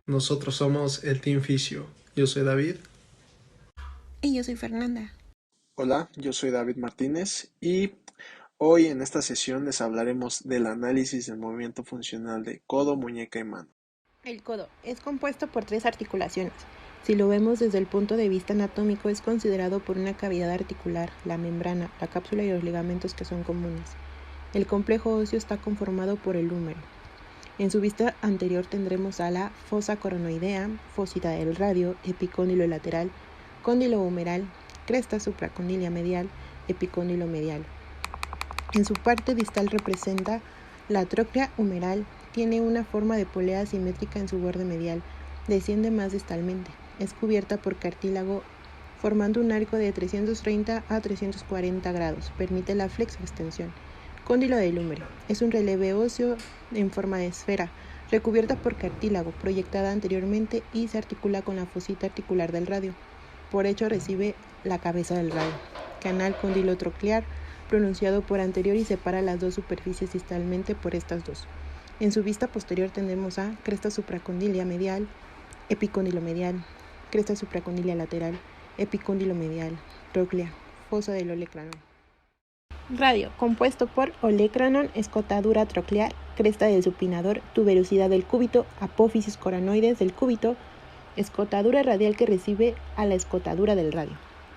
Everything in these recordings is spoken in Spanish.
Nosotros somos el Team Fisio. Yo soy David. Y yo soy Fernanda. Hola, yo soy David Martínez y hoy en esta sesión les hablaremos del análisis del movimiento funcional de codo, muñeca y mano. El codo es compuesto por 3 articulaciones. Si lo vemos desde el punto de vista anatómico, es considerado por una cavidad articular, la membrana, la cápsula y los ligamentos que son comunes. El complejo óseo está conformado por el húmero. En su vista anterior tendremos a la fosa coronoidea, fósita del radio, epicóndilo lateral, cóndilo humeral, cresta supracondilia medial, epicóndilo medial. En su parte distal representa la tróclea humeral, tiene una forma de polea simétrica en su borde medial, desciende más distalmente, es cubierta por cartílago formando un arco de 330 a 340 grados, permite la flexoextensión. Cóndilo del húmero, es un relieve óseo en forma de esfera, recubierta por cartílago, proyectada anteriormente y se articula con la fosita articular del radio. Por hecho recibe la cabeza del radio. Canal condilotroclear, pronunciado por anterior y separa las dos superficies distalmente por estas dos. En su vista posterior tendremos a cresta supracondilia medial, epicóndilo medial, cresta supracondilia lateral, epicóndilo medial, tróclea, fosa del olecranon. Radio, compuesto por olecranon, escotadura troclear, cresta del supinador, tuberosidad del cúbito, apófisis coronoides del cúbito, escotadura radial que recibe a la escotadura del radio.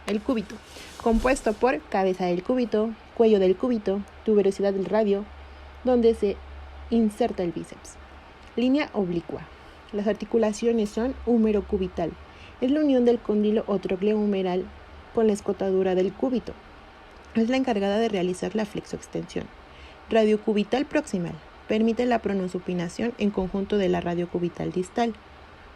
El cúbito, compuesto por cabeza del cúbito, cuello del cúbito, tuberosidad del radio, donde se inserta el bíceps. Línea oblicua. Las articulaciones son húmero cubital. Es la unión del cóndilo o trócleo humeral con la escotadura del cúbito. Es la encargada de realizar la flexoextensión. Radiocubital proximal. Permite la pronosupinación en conjunto de la radiocubital distal.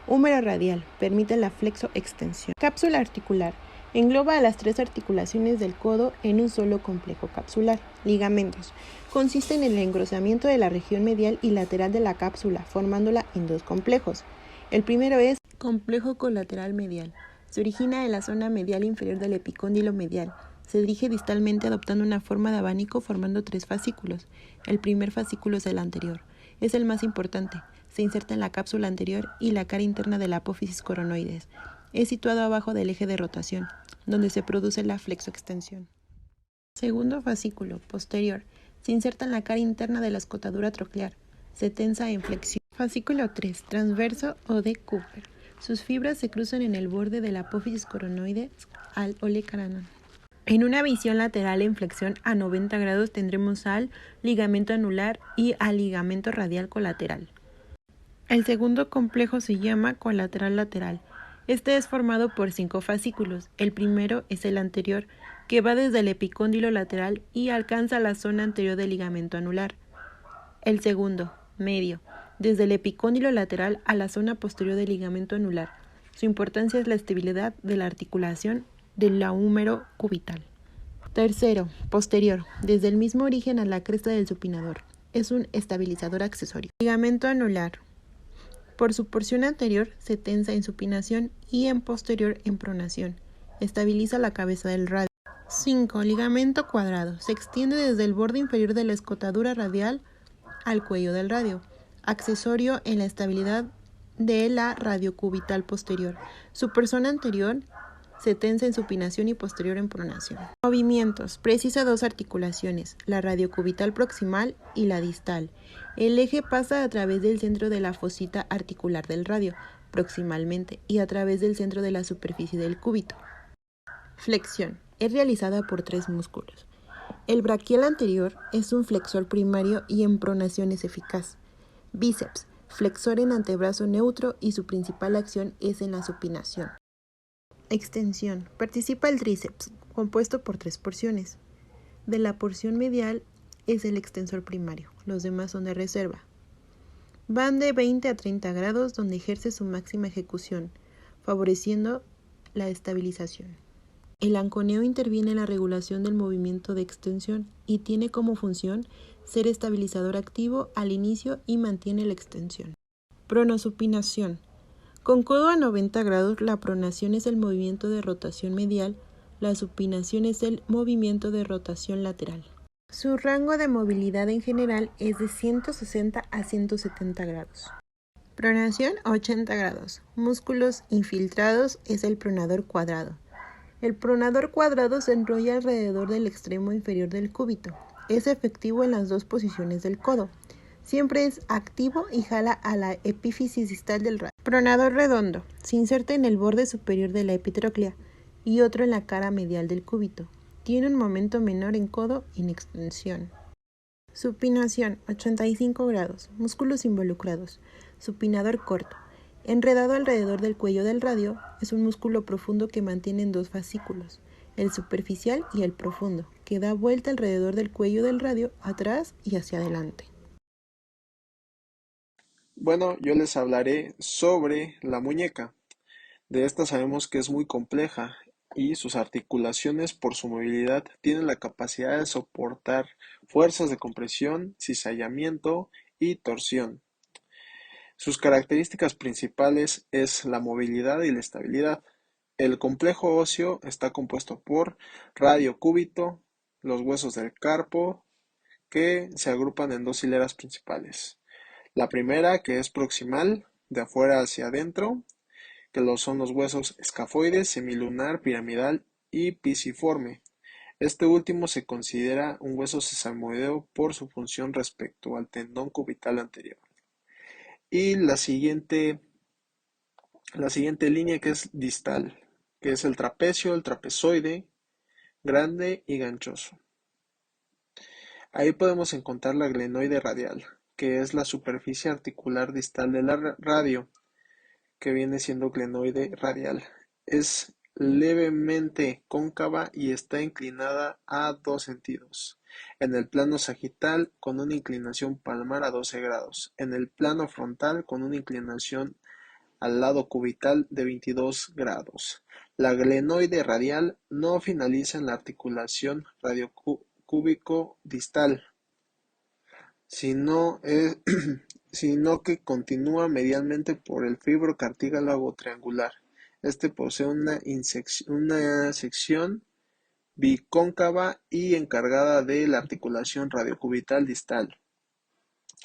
Húmero radial. Permite la flexoextensión. Cápsula articular. Engloba a las 3 articulaciones del codo en un solo complejo capsular. Ligamentos. Consiste en el engrosamiento de la región medial y lateral de la cápsula, formándola en 2 complejos. El primero es complejo colateral medial. Se origina en la zona medial inferior del epicóndilo medial. Se dirige distalmente adoptando una forma de abanico formando 3 fascículos. El primer fascículo es el anterior. Es el más importante. Se inserta en la cápsula anterior y la cara interna de la apófisis coronoides. Es situado abajo del eje de rotación, donde se produce la flexoextensión. Segundo fascículo, posterior. Se inserta en la cara interna de la escotadura troclear. Se tensa en flexión. Fascículo 3, transverso o de Cooper. Sus fibras se cruzan en el borde de la apófisis coronoides al olecranon. En una visión lateral en flexión a 90 grados tendremos al ligamento anular y al ligamento radial colateral. El segundo complejo se llama colateral lateral. Este es formado por 5 fascículos. El primero es el anterior, que va desde el epicóndilo lateral y alcanza la zona anterior del ligamento anular. El segundo, medio, desde el epicóndilo lateral a la zona posterior del ligamento anular. Su importancia es la estabilidad de la articulación del húmero cubital. Tercero, posterior, desde el mismo origen a la cresta del supinador. Es un estabilizador accesorio. Ligamento anular. Por su porción anterior se tensa en supinación y en posterior en pronación. Estabiliza la cabeza del radio. 5. Ligamento cuadrado. Se extiende desde el borde inferior de la escotadura radial al cuello del radio. Accesorio en la estabilidad de la radiocubital posterior. Su porción anterior se tensa en supinación y posterior en pronación. Movimientos. Precisa 2 articulaciones, la radiocubital proximal y la distal. El eje pasa a través del centro de la fosita articular del radio, proximalmente, y a través del centro de la superficie del cúbito. Flexión. Es realizada por 3 músculos. El braquial anterior es un flexor primario y en pronación es eficaz. Bíceps. Flexor en antebrazo neutro y su principal acción es en la supinación. Extensión. Participa el tríceps, compuesto por 3 porciones. De la porción medial es el extensor primario, los demás son de reserva. Van de 20 a 30 grados donde ejerce su máxima ejecución, favoreciendo la estabilización. El anconeo interviene en la regulación del movimiento de extensión y tiene como función ser estabilizador activo al inicio y mantiene la extensión. Pronosupinación. Con codo a 90 grados, la pronación es el movimiento de rotación medial, la supinación es el movimiento de rotación lateral. Su rango de movilidad en general es de 160 a 170 grados. Pronación 80 grados. Músculos infiltrados es el pronador cuadrado. El pronador cuadrado se enrolla alrededor del extremo inferior del cúbito. Es efectivo en las dos posiciones del codo. Siempre es activo y jala a la epífisis distal del radio. Pronador redondo. Se inserta en el borde superior de la epitróclea y otro en la cara medial del cúbito. Tiene un momento menor en codo y en extensión. Supinación 85 grados. Músculos involucrados. Supinador corto. Enredado alrededor del cuello del radio, es un músculo profundo que mantiene en dos fascículos, el superficial y el profundo, que da vuelta alrededor del cuello del radio atrás y hacia adelante. Bueno, yo les hablaré sobre la muñeca. De esta sabemos que es muy compleja y sus articulaciones por su movilidad tienen la capacidad de soportar fuerzas de compresión, cizallamiento y torsión. Sus características principales es la movilidad y la estabilidad. El complejo óseo está compuesto por radio-cúbito, los huesos del carpo, que se agrupan en dos hileras principales. La primera, que es proximal, de afuera hacia adentro, que son los huesos escafoides, semilunar, piramidal y pisiforme. Este último se considera un hueso sesamoideo por su función respecto al tendón cubital anterior. Y la siguiente línea que es distal, que es el trapecio, el trapezoide, grande y ganchoso. Ahí podemos encontrar la glenoide radial, que es la superficie articular distal de la radio, que viene siendo glenoide radial. Es levemente cóncava y está inclinada a dos sentidos. En el plano sagital con una inclinación palmar a 12 grados. En el plano frontal con una inclinación al lado cubital de 22 grados. La glenoide radial no finaliza en la articulación radiocúbico-distal, sino, sino que continúa medialmente por el fibrocartílago triangular. Este posee una sección bicóncava y encargada de la articulación radiocubital distal,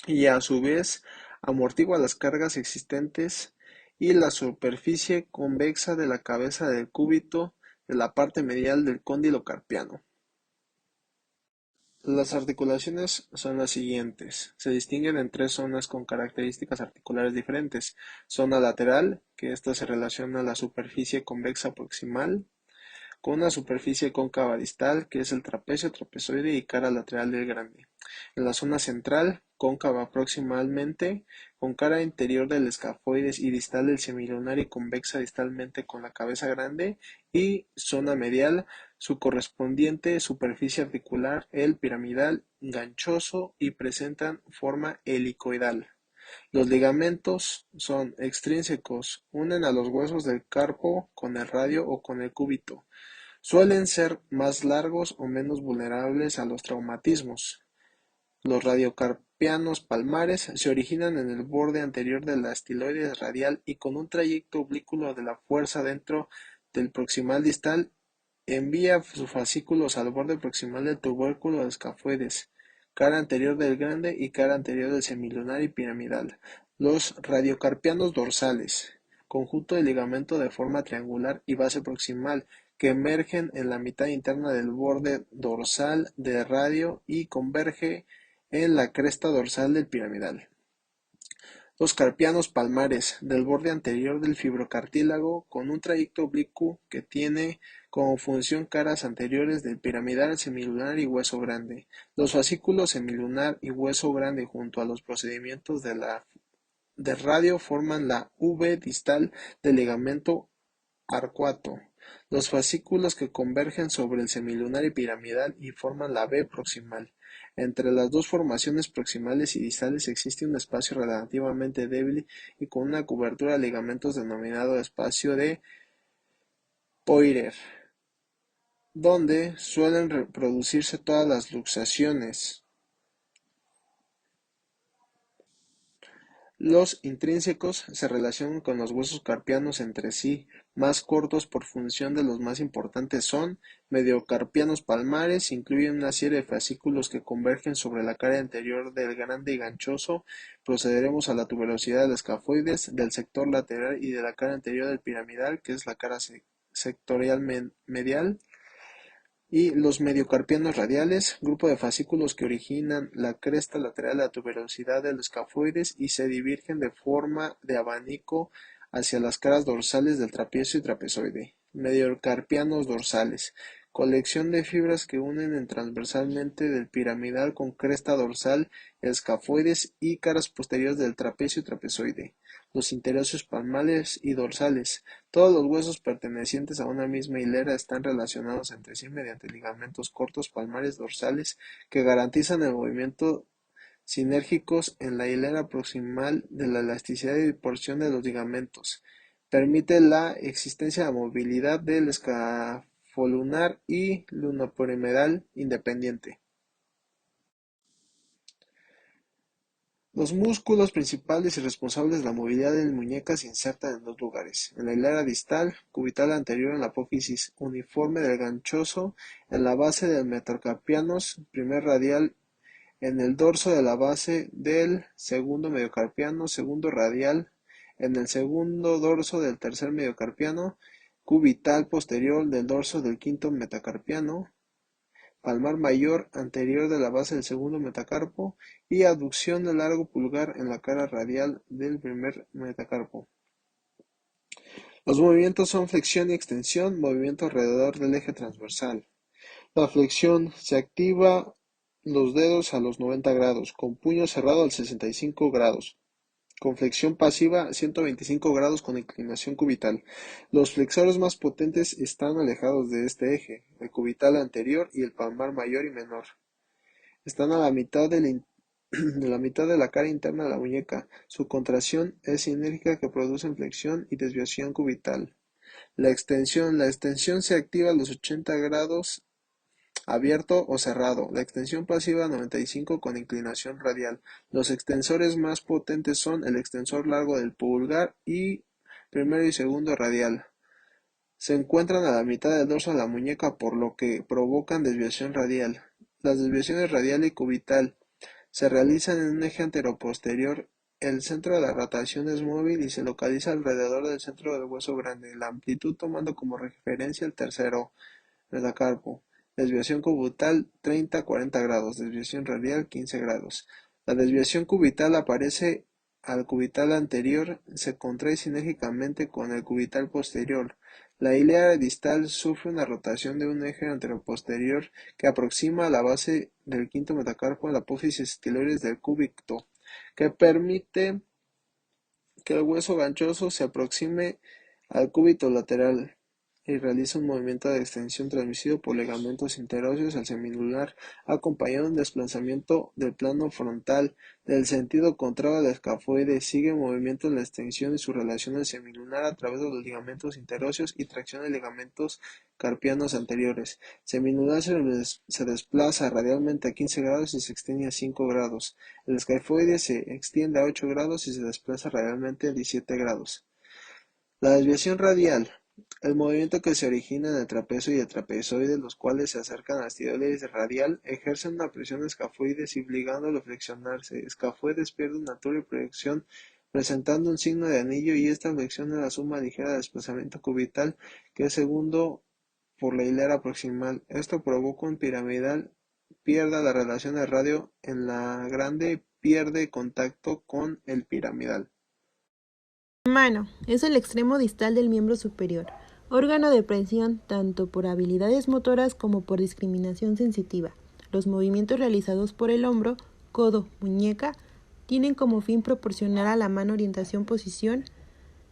y a su vez amortigua las cargas existentes y la superficie convexa de la cabeza del cúbito de la parte medial del cóndilo carpiano. Las articulaciones son las siguientes. Se distinguen en tres zonas con características articulares diferentes. Zona lateral, que esta se relaciona a la superficie convexa proximal, con una superficie cóncava distal, que es el trapecio, trapezoide y cara lateral del grande. En la zona central, cóncava proximalmente, con cara interior del escafoides y distal del semilunar y convexa distalmente con la cabeza grande. Y zona medial, su correspondiente superficie articular, el piramidal, ganchoso y presentan forma helicoidal. Los ligamentos son extrínsecos, unen a los huesos del carpo con el radio o con el cúbito. Suelen ser más largos o menos vulnerables a los traumatismos. Los radiocarpianos palmares se originan en el borde anterior de la estiloides radial y con un trayecto oblicuo de la fuerza dentro del proximal distal envía sus fascículos al borde proximal del tubérculo de escafoides, cara anterior del grande y cara anterior del semilunar y piramidal. Los radiocarpianos dorsales, conjunto de ligamento de forma triangular y base proximal, que emergen en la mitad interna del borde dorsal del radio y converge en la cresta dorsal del piramidal. Los carpianos palmares, del borde anterior del fibrocartílago, con un trayecto oblicuo que tiene como función caras anteriores del piramidal, semilunar y hueso grande. Los fascículos semilunar y hueso grande junto a los procedimientos de radio forman la V distal del ligamento arcuato. Los fascículos que convergen sobre el semilunar y piramidal y forman la V proximal. Entre las dos formaciones proximales y distales existe un espacio relativamente débil y con una cobertura de ligamentos denominado espacio de Poirier, donde suelen reproducirse todas las luxaciones. Los intrínsecos se relacionan con los huesos carpianos entre sí, más cortos por función de los más importantes son mediocarpianos palmares, incluyen una serie de fascículos que convergen sobre la cara anterior del grande y ganchoso. Procederemos a la tuberosidad del escafoides, del sector lateral y de la cara anterior del piramidal, que es la cara sectorial medial. Y los mediocarpianos radiales, grupo de fascículos que originan la cresta lateral de la tuberosidad del escafoides y se divergen de forma de abanico hacia las caras dorsales del trapecio y trapezoide. Mediocarpianos dorsales, colección de fibras que unen transversalmente del piramidal con cresta dorsal, escafoides y caras posteriores del trapecio y trapezoide. Los interosseos palmares y dorsales. Todos los huesos pertenecientes a una misma hilera están relacionados entre sí mediante ligamentos cortos palmares dorsales que garantizan el movimiento sinérgicos en la hilera proximal de la elasticidad y porción de los ligamentos. Permite la existencia de movilidad del escafolunar y lunopiramidal independiente. Los músculos principales y responsables de la movilidad del muñeca se insertan en dos lugares: en la hilera distal, cubital anterior en la apófisis uniforme del ganchoso, en la base del metacarpianos primer radial, en el dorso de la base del segundo mediocarpiano, segundo radial, en el segundo dorso del tercer mediocarpiano, cubital posterior del dorso del quinto metacarpiano, palmar mayor anterior de la base del segundo metacarpo y aducción del largo pulgar en la cara radial del primer metacarpo. Los movimientos son flexión y extensión, movimiento alrededor del eje transversal. La flexión se activa los dedos a los 90 grados, con puño cerrado al 65 grados. Con flexión pasiva 125 grados con inclinación cubital. Los flexores más potentes están alejados de este eje, el cubital anterior y el palmar mayor y menor. Están a la mitad de la mitad de la cara interna de la muñeca. Su contracción es sinérgica que produce flexión y desviación cubital. La extensión se activa a los 80 grados abierto o cerrado. La extensión pasiva 95 con inclinación radial. Los extensores más potentes son el extensor largo del pulgar y primero y segundo radial. Se encuentran a la mitad del dorso de la muñeca, por lo que provocan desviación radial. Las desviaciones radial y cubital se realizan en un eje anteroposterior. El centro de la rotación es móvil y se localiza alrededor del centro del hueso grande. La amplitud tomando como referencia el tercero metacarpo. Desviación cubital 30-40 grados. Desviación radial 15 grados. La desviación cubital aparece al cubital anterior, se contrae sinérgicamente con el cubital posterior. La hilera distal sufre una rotación de un eje anteroposterior que aproxima a la base del quinto metacarpo a la apófisis estiloides del cúbito, que permite que el hueso ganchoso se aproxime al cúbito lateral y realiza un movimiento de extensión transmitido por ligamentos interóseos al semilunar, acompañado de un desplazamiento del plano frontal del sentido contrario al escafoide. Sigue movimiento en la extensión y su relación al semilunar a través de los ligamentos interóseos y tracción de ligamentos carpianos anteriores. Semilunar se desplaza radialmente a 15 grados y se extiende a 5 grados. El escafoide se extiende a 8 grados y se desplaza radialmente a 17 grados. La desviación radial. El movimiento que se origina en el trapecio y el trapezoide, los cuales se acercan a la estiloides radial, ejercen una presión escafoides obligándolo a flexionarse. Escafoides pierde una altura y proyección presentando un signo de anillo, y esta flexión es la suma ligera del desplazamiento cubital, que es segundo por la hilera proximal. Esto provoca un piramidal pierda la relación de radio en la grande y pierde contacto con el piramidal. Mano es el extremo distal del miembro superior, órgano de presión tanto por habilidades motoras como por discriminación sensitiva. Los movimientos realizados por el hombro, codo, muñeca tienen como fin proporcionar a la mano orientación, posición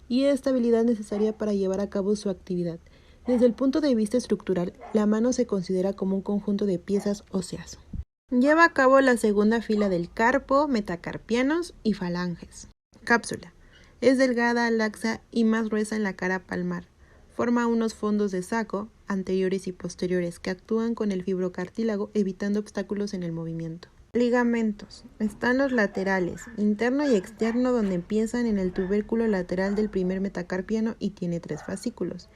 y estabilidad necesaria para llevar a cabo su actividad. Desde el punto de vista estructural, la mano se considera como un conjunto de piezas óseas. Lleva a cabo la segunda fila del carpo, metacarpianos y falanges. Cápsula. Es delgada, laxa y más gruesa en la cara palmar. Forma unos fondos de saco, anteriores y posteriores, que actúan con el fibrocartílago evitando obstáculos en el movimiento. Ligamentos. Están los laterales, interno y externo, donde empiezan en el tubérculo lateral del primer metacarpiano y tiene 3 fascículos.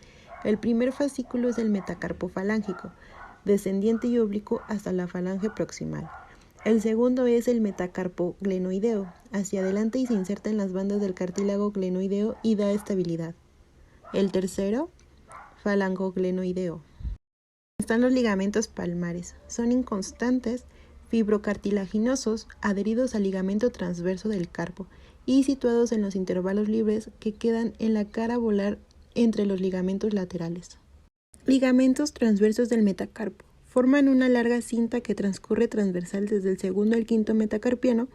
El primer fascículo es el metacarpo falángico, descendiente y oblicuo hasta la falange proximal. El segundo es el metacarpo glenoideo, hacia adelante y se inserta en las bandas del cartílago glenoideo y da estabilidad. El tercero, falangoglenoideo. Están los ligamentos palmares. Son inconstantes, fibrocartilaginosos, adheridos al ligamento transverso del carpo y situados en los intervalos libres que quedan en la cara volar entre los ligamentos laterales. Ligamentos transversos del metacarpo. Forman una larga cinta que transcurre transversal desde el segundo al quinto metacarpiano,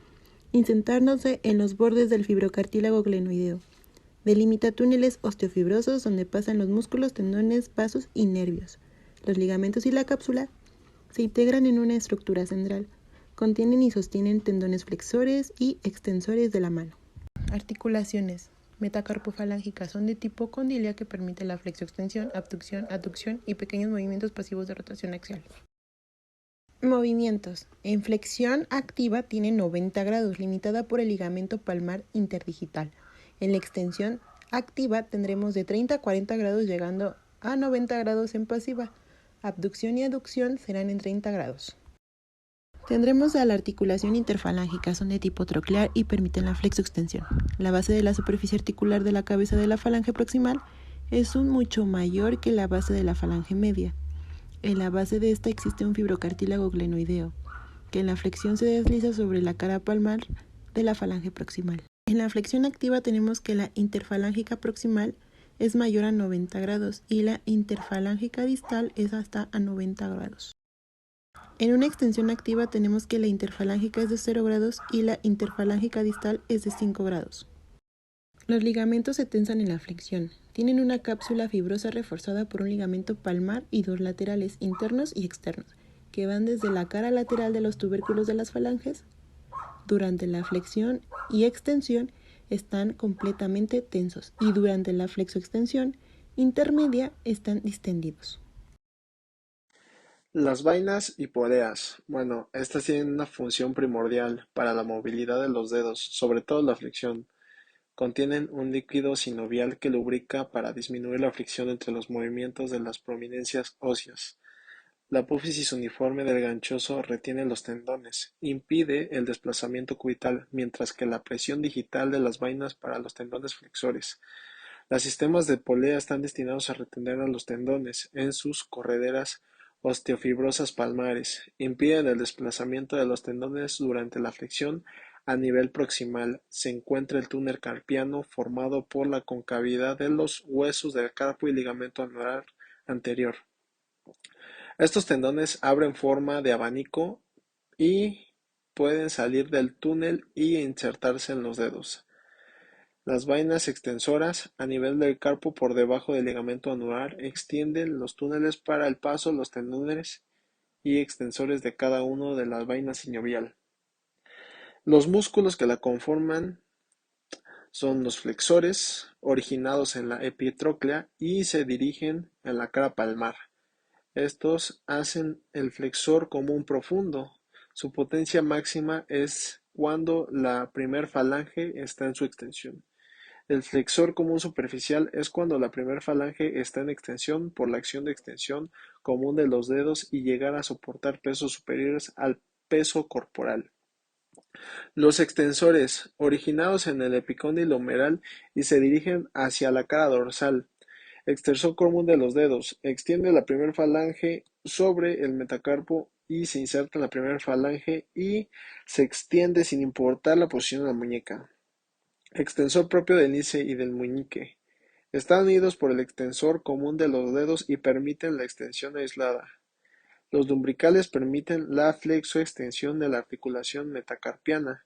insertándose en los bordes del fibrocartílago glenoideo. Delimita túneles osteofibrosos donde pasan los músculos, tendones, vasos y nervios. Los ligamentos y la cápsula se integran en una estructura central. Contienen y sostienen tendones flexores y extensores de la mano. Articulaciones metacarpofalángica son de tipo condilia que permite la flexoextensión, abducción, aducción y pequeños movimientos pasivos de rotación axial. Movimientos. En flexión activa tiene 90 grados, limitada por el ligamento palmar interdigital. En la extensión activa tendremos de 30 a 40 grados, llegando a 90 grados en pasiva. Abducción y aducción serán en 30 grados. Tendremos a la articulación interfalángica, son de tipo troclear y permiten la flexoextensión. La base de la superficie articular de la cabeza de la falange proximal es mucho mayor que la base de la falange media. En la base de esta existe un fibrocartílago glenoideo, que en la flexión se desliza sobre la cara palmar de la falange proximal. En la flexión activa tenemos que la interfalángica proximal es mayor a 90 grados y la interfalángica distal es hasta a 90 grados. En una extensión activa tenemos que la interfalángica es de 0 grados y la interfalángica distal es de 5 grados. Los ligamentos se tensan en la flexión. Tienen una cápsula fibrosa reforzada por un ligamento palmar y 2 laterales internos y externos, que van desde la cara lateral de los tubérculos de las falanges. Durante la flexión y extensión están completamente tensos y durante la flexoextensión intermedia están distendidos. Las vainas y poleas. Bueno, estas tienen una función primordial para la movilidad de los dedos, sobre todo la flexión. Contienen un líquido sinovial que lubrica para disminuir la fricción entre los movimientos de las prominencias óseas. La apófisis uniforme del ganchoso retiene los tendones, impide el desplazamiento cubital, mientras que la presión digital de las vainas para los tendones flexores. Los sistemas de polea están destinados a retener a los tendones en sus correderas osteofibrosas palmares, impiden el desplazamiento de los tendones durante la flexión. A nivel proximal se encuentra el túnel carpiano formado por la concavidad de los huesos del carpo y ligamento anular anterior. Estos tendones abren forma de abanico y pueden salir del túnel y insertarse en los dedos. Las vainas extensoras, a nivel del carpo por debajo del ligamento anular, extienden los túneles para el paso los tendones y extensores de cada uno de la vaina sinovial. Los músculos que la conforman son los flexores, originados en la epitróclea y se dirigen en la cara palmar. Estos hacen el flexor común profundo. Su potencia máxima es cuando la primer falange está en su extensión. El flexor común superficial es cuando la primer falange está en extensión por la acción de extensión común de los dedos y llegar a soportar pesos superiores al peso corporal. Los extensores, originados en el epicóndilo humeral y se dirigen hacia la cara dorsal. Extensor común de los dedos. Extiende la primer falange sobre el metacarpo y se inserta en la primera falange y se extiende sin importar la posición de la muñeca. Extensor propio del índice y del meñique. Están unidos por el extensor común de los dedos y permiten la extensión aislada. Los lumbricales permiten la flexoextensión de la articulación metacarpiana.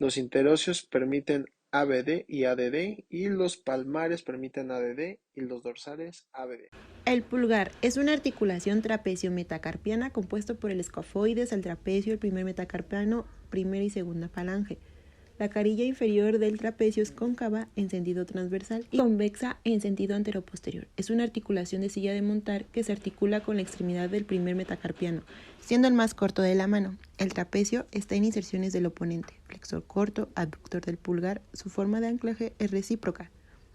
Los interóseos permiten ABD y ADD y los palmares permiten ADD y los dorsales ABD. El pulgar es una articulación trapecio-metacarpiana compuesto por el escafoides, el trapecio, el primer metacarpiano, primera y segunda falange. La carilla inferior del trapecio es cóncava en sentido transversal y convexa en sentido anteroposterior. Es una articulación de silla de montar que se articula con la extremidad del primer metacarpiano, siendo el más corto de la mano. El trapecio está en inserciones del oponente, flexor corto, abductor del pulgar. Su forma de anclaje es recíproca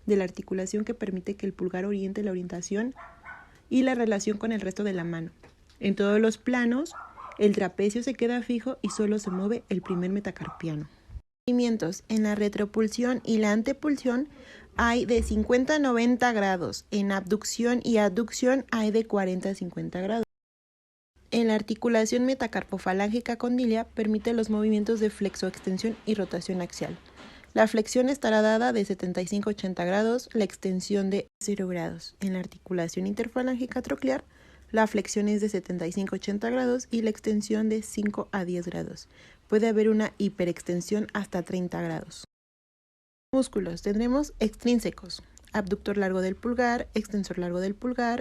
de la articulación que permite que el pulgar oriente la orientación y la relación con el resto de la mano. En todos los planos, el trapecio se queda fijo y solo se mueve el primer metacarpiano. Movimientos. En la retropulsión y la antepulsión hay de 50 a 90 grados. En abducción y aducción hay de 40 a 50 grados. En la articulación metacarpofalángica condilia permite los movimientos de flexoextensión y rotación axial. La flexión estará dada de 75 a 80 grados, la extensión de 0 grados. En la articulación interfalángica troclear, la flexión es de 75 a 80 grados y la extensión de 5 a 10 grados. Puede haber una hiperextensión hasta 30 grados. Músculos. Tendremos extrínsecos. Abductor largo del pulgar, extensor corto del pulgar,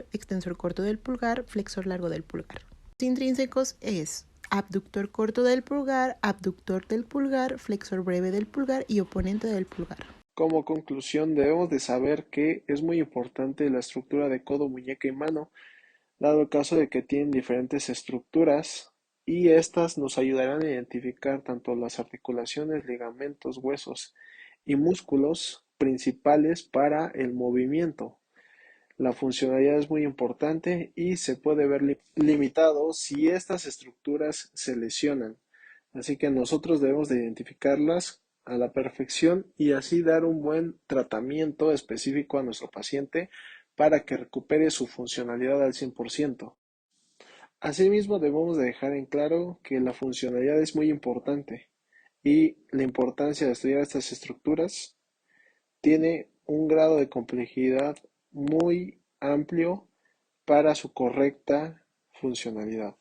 flexor largo del pulgar. Los intrínsecos es abductor corto del pulgar, abductor del pulgar, flexor breve del pulgar y oponente del pulgar. Como conclusión, debemos de saber que es muy importante la estructura de codo, muñeca y mano, dado el caso de que tienen diferentes estructuras y estas nos ayudarán a identificar tanto las articulaciones, ligamentos, huesos y músculos principales para el movimiento. La funcionalidad es muy importante y se puede ver limitado si estas estructuras se lesionan. Así que nosotros debemos de identificarlas a la perfección y así dar un buen tratamiento específico a nuestro paciente para que recupere su funcionalidad al 100%. Asimismo, debemos de dejar en claro que la funcionalidad es muy importante y la importancia de estudiar estas estructuras tiene un grado de complejidad muy amplio para su correcta funcionalidad.